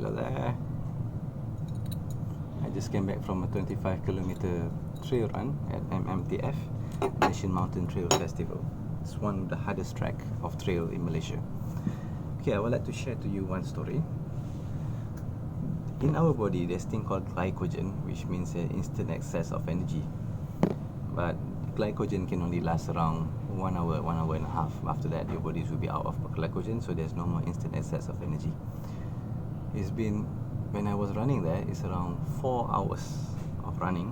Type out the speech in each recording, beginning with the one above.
Hello there. I just came back from a 25-kilometer trail run at MMTF, Malaysian Mountain Trail Festival. It's one of the hardest track of trail in Malaysia. Okay, I would like to share to you one story. In our body, there's a thing called glycogen, which means an instant access of energy. But glycogen can only last around 1 hour, 1 hour and a half. After that, your bodies will be out of glycogen, so there's no more instant access of energy. It's been, when I was running there, it's around 4 hours of running.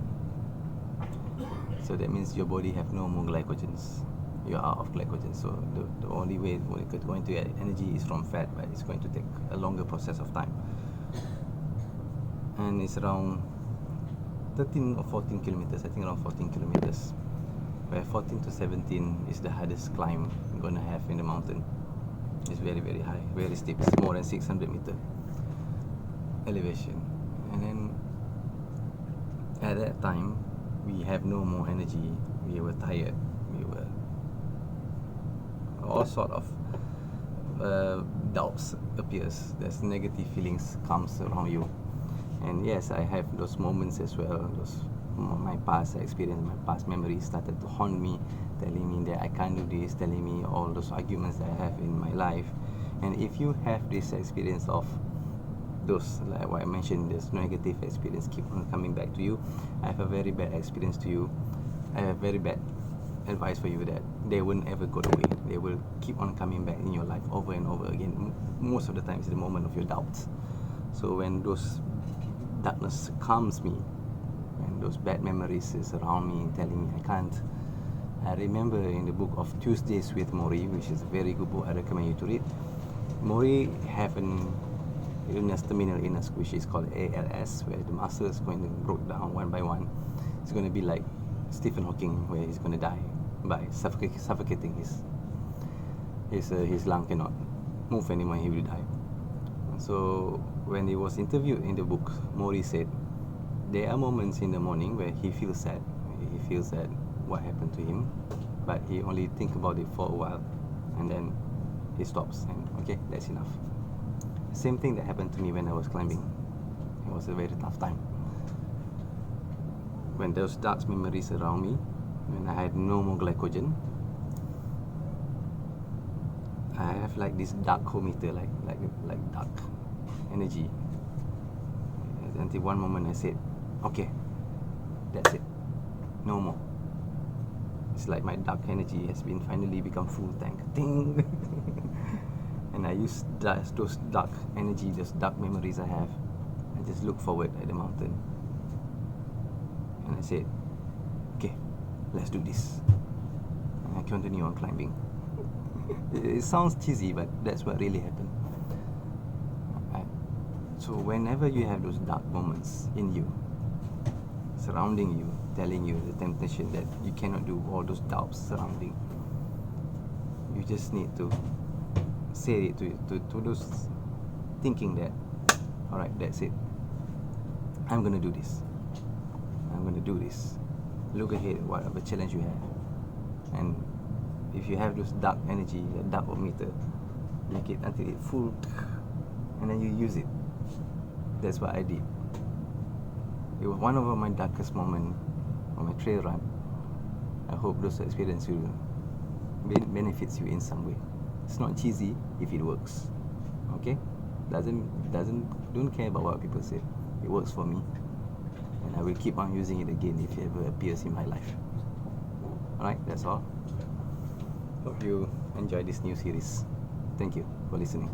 So that means your body have no more glycogens. You're out of glycogen. So the only way we're going to get energy is from fat, but it's going to take a longer process of time. And it's around 13 or 14 kilometers, I think around 14 kilometers, where 14 to 17 is the hardest climb you're going to have in the mountain. It's very, very high, very steep. It's more than 600 meter elevation. And then at that time, we have no more energy. We were tired. We were all sort of doubts appears. There's negative feelings comes around you. And yes, I have those moments as well. My past experience, my past memories started to haunt me, telling me that I can't do this, telling me all those arguments that I have in my life. And if you have this experience of those, like what I mentioned, this negative experience keep on coming back to you, I have a very bad experience to you. I have very bad advice for you that they won't ever go away. They will keep on coming back in your life over and over again. Most of the time, it's the moment of your doubts. So when those darkness calms me, and those bad memories is around me telling me I can't. I remember in the book of Tuesdays with Morrie, which is a very good book, I recommend you to read. Morrie have an illness, terminal illness, which is called ALS, where the muscle is going to break down one by one. It's going to be like Stephen Hawking, where he's going to die by suffocating his lung cannot move anymore, he will die. So when he was interviewed in the book, Morrie said there are moments in the morning where he feels sad. He feels that what happened to him, but he only think about it for a while, and then he stops and okay, that's enough. Same thing that happened to me when I was climbing. It was a very tough time. When those dark memories around me, when I had no more glycogen, I have like this dark meter, like dark energy. Until one moment I said, okay, that's it, no more. It's like my dark energy has been finally become full tank. Ding. And I use those dark energy, those dark memories I have. I just look forward at the mountain, and I said, okay, let's do this. And I continue on climbing. It sounds cheesy, but that's what really happened. So whenever you have those dark moments in you, surrounding you, telling you the temptation that you cannot do, all those doubts surrounding, you just need to say it to those thinking that, alright, that's it. I'm gonna do this. I'm gonna do this. Look ahead, whatever challenge you have. And if you have those dark energy, the dark meter, make it until it's full, and then you use it. That's what I did. It was one of my darkest moments on my trail run. I hope those experiences will benefits you in some way. It's not cheesy if it works. Okay? Don't care about what people say. It works for me, and I will keep on using it again if it ever appears in my life. Alright, that's all. Hope you enjoy this new series. Thank you for listening.